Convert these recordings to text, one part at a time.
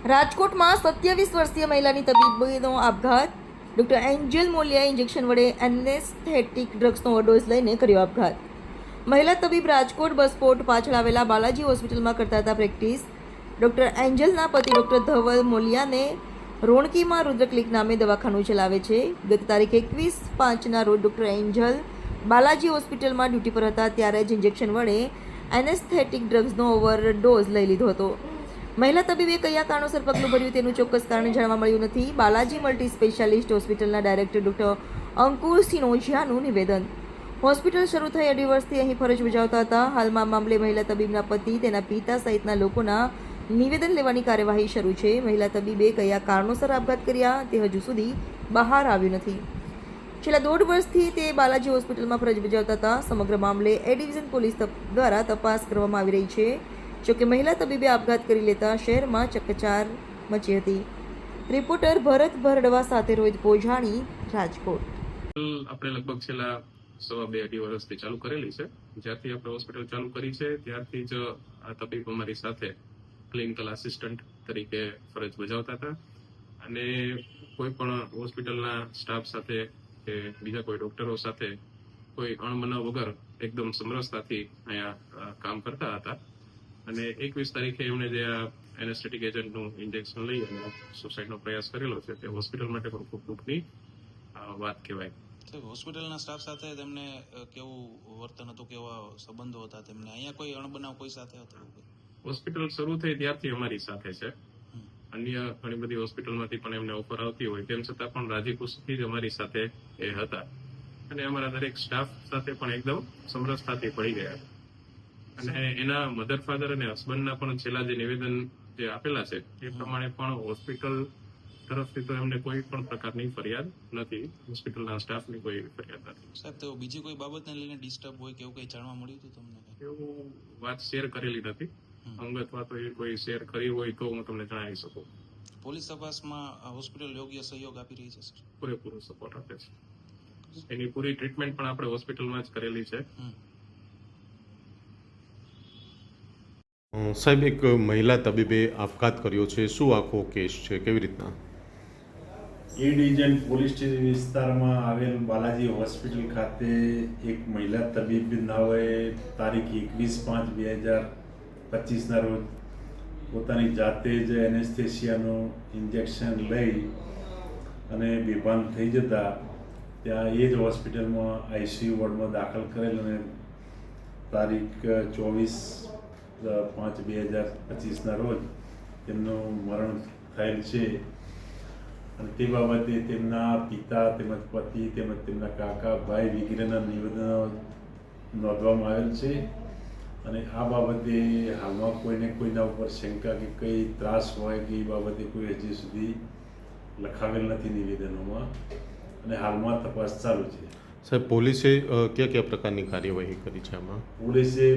રાજકોટમાં 27 વર્ષીય મહિલાની તબીબીનો આપઘાત. ડોક્ટર એન્જલ મોલિયાએ ઇન્જેક્શન વડે એનેસ્થેટિક ડ્રગ્સનો ઓવરડોઝ લઈને કર્યો આપઘાત. મહિલા તબીબ રાજકોટ બસપોર્ટ પાછળ આવેલા બાલાજી હોસ્પિટલમાં કરતા હતા પ્રેક્ટિસ. ડોક્ટર એન્જલના પતિ ડોક્ટર ધવલ મોલિયાને રોણકીમાં રુદ્ર ક્લિનિક નામે દવાખાનું ચલાવે છે. ગત તારીખ 21/5ના રોજ ડોક્ટર એન્જલ બાલાજી હોસ્પિટલમાં ડ્યુટી પર હતા ત્યારે જ ઇન્જેક્શન વડે એનેસ્થેટિક ડ્રગ્સનો ઓવરડોઝ લઈ લીધો હતો. મહિલા તબીબે કયા કારણોસર પગલું ભર્યું તેનું ચોક્કસ કારણ જાણવા મળ્યું નથી. બાલાજી મલ્ટી સ્પેશિયાલિસ્ટ હોસ્પિટલના ડાયરેક્ટર ડોક્ટર અંકુર સિનોજિયાનું નિવેદન. હોસ્પિટલ શરૂ થઈ 2.5 વર્ષથી અહીં ફરજ બજાવતા હતા. હાલમાં મામલે મહિલા તબીબના પતિ, તેના પિતા સહિતના લોકોના નિવેદન લેવાની કાર્યવાહી શરૂ છે. મહિલા તબીબે કયા કારણોસર આપઘાત કર્યા તે હજુ સુધી બહાર આવ્યું નથી. છેલ્લા 1.5 વર્ષથી તે બાલાજી હોસ્પિટલમાં ફરજ બજાવતા હતા. સમગ્ર મામલે એ ડિવિઝન પોલીસ દ્વારા તપાસ કરવામાં આવી રહી છે. જોકે મહિલા તબીબે આપઘાત કરી લેતા શહેરમાં ચકચાર મચી હતી. રિપોર્ટર ભરત ભરડવા સાથે રોહિત પોજાણી, રાજકોટ. આપણે લગભગ છેલ્લા 1.5-2 વર્ષથી ચાલુ કરેલી છે. જ્યારથી આપણે હોસ્પિટલ ચાલુ કરી છે ત્યારથી જ આ તબીબ અમારી સાથે ક્લિનિકલ આસિસ્ટન્ટ તરીકે ફરજ બજાવતા હતા અને કોઈ પણ હોસ્પિટલના સ્ટાફ સાથે કે બીજા કોઈ ડોક્ટરો સાથે કોઈ અણમનાવ વગર એકદમ સમરસતાથી અહીંયા કામ કરતા હતા. અને 21 તારીખે એમણે જે આ એનેસ્થેટિક એજન્ટનું ઇન્જેક્શન લઈ અને સુસાઇડનો પ્રયાસ કરેલો છે તે હોસ્પિટલ માટે પણ ખૂબ દુઃખની વાત કહેવાય. હોસ્પિટલના સ્ટાફ સાથે તેમને કેવું વર્તન હતું, કેવા સંબંધો હતા તેમને? અહીંયા કોઈ અણબનાવ કોઈ સાથે હતો? હોસ્પિટલ શરૂ થઈ ત્યારથી અમારી સાથે છે. અન્ય ઘણી બધી હોસ્પિટલમાંથી પણ એમને ઓફર આવતી હોય તેમ છતાં પણ રાજી ખુશીથી જ અમારી સાથે એ હતા અને અમારા દરેક સ્ટાફ સાથે પણ એકદમ સમરસતાથી પડી ગયા હતા. અને એના મધર ફાધર અને હસબન્ડના પણ છેલ્લા જે નિવેદન જે આપેલા છે એ પ્રમાણે પણ હોસ્પિટલ તરફથી તો એમને કોઈ પણ પ્રકારની ફરિયાદ નથી. હોસ્પિટલના સ્ટાફની કોઈ ફરિયાદ નથી. સાહેબ, તો બીજી કોઈ બાબતને લઈને ડિસ્ટર્બ હોય કે એવું કંઈ જાણવા મળ્યું હતું તમને? એવું વાત શેર કરેલી નથી. અંગત વાતો એ કોઈ શેર કરી હોય તો હું તમને જણાવી શકું. પોલીસ તપાસમાં હોસ્પિટલ યોગ્ય સહયોગ આપી રહી છે સર? પૂરેપૂરો સપોર્ટ આપે છે. એની પૂરી ટ્રીટમેન્ટ પણ આપણે હોસ્પિટલમાં જ કરેલી છે. સાહેબ, એક મહિલા તબીબે આપઘાત કર્યો છે, શું આખો કેસ છે, કેવી રીતના? એ ડિવિઝન પોલીસ સ્ટેશન વિસ્તારમાં આવેલ બાલાજી હોસ્પિટલ ખાતે એક મહિલા તબીબ નાઓએ તારીખ 21/5/2025ના રોજ પોતાની જાતે જ એનેસ્થેસિયાનું ઇન્જેક્શન લઈ અને બેભાન થઈ જતા ત્યાં એ જ હોસ્પિટલમાં આઈસીયુ વોર્ડમાં દાખલ કરેલ અને તારીખ 24/5/2025ના રોજ તેમનું મરણ થયેલ છે. અને તે બાબતે તેમના પિતા તેમજ પતિ તેમજ તેમના કાકા ભાઈ વગેરેના નિવેદનો નોંધવામાં આવેલ છે. અને આ બાબતે હાલમાં કોઈને કોઈના ઉપર શંકા કે કંઈ ત્રાસ હોય કે એ બાબતે કોઈ હજી સુધી લખાવેલ નથી નિવેદનોમાં અને હાલમાં તપાસ ચાલુ છે. સાહેબ, પોલીસે કયા પ્રકારની કાર્યવાહી કરી છે આમાં? પોલીસે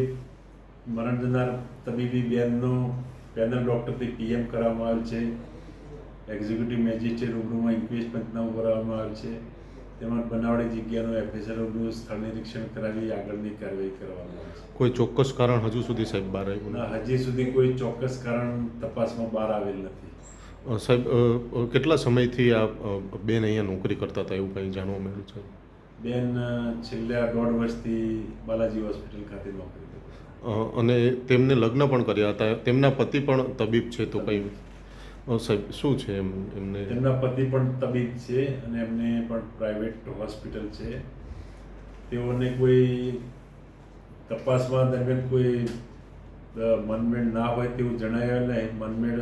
મરણ જનાર તબીબી બેનનો પેનલ ડૉક્ટરથી પીએમ કરવામાં આવેલ છે. એક્ઝિક્યુટિવ મેજિસ્ટ્રેટ રૂબરૂમાં ઇન્ક્વેસ્ટ પંચનામું કરાવવામાં આવેલ છે. તેમજ બનાવડી જગ્યાનું એફએસએલ રૂબરૂ સ્થળ નિરીક્ષણ કરાવી આગળની કાર્યવાહી કરવામાં આવે છે. કોઈ ચોક્કસ કારણ હજુ સુધી સાહેબ બહાર આવ્યું ના, હજી સુધી કોઈ ચોક્કસ કારણ તપાસમાં બહાર આવેલ નથી. સાહેબ, કેટલા સમયથી આ બેન અહીંયા નોકરી કરતા હતા એવું કંઈ જાણવા મળ્યું છે? બેન છેલ્લા 1.5 વર્ષથી બાલાજી હોસ્પિટલ ખાતે નોકરી કરે. અને તેમને લગ્ન પણ કર્યા હતા. તેમના પતિ પણ તબીબ છે, તો કંઈ સાહેબ શું છે એમને? તેમના પતિ પણ તબીબ છે અને એમને પણ પ્રાઇવેટ હોસ્પિટલ છે. તેઓને કોઈ તપાસમાં દરમિયાન કોઈ મનમેળ ના હોય તેવું જણાવ્યું નહીં. મનમેળ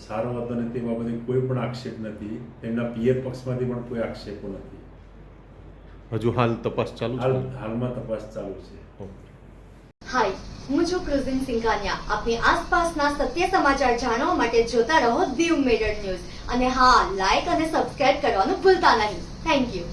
સારો હતો અને તે બાબતે કોઈ પણ આક્ષેપ નથી. તેમના પિયર પક્ષમાંથી પણ કોઈ આક્ષેપો નથી. હજુ હાલ તપાસ ચાલુ છે? હાલમાં તપાસ ચાલુ છે. હાય, હું છું ક્રુઝિન સિંઘાનિયા. આપની આસપાસના સત્ય સમાચાર જાણવા માટે જોતા રહો દીવ મિરર ન્યૂઝ અને હા, લાઈક અને સબસ્ક્રાઇબ કરવાનું ભૂલતા નહીં. Thank you.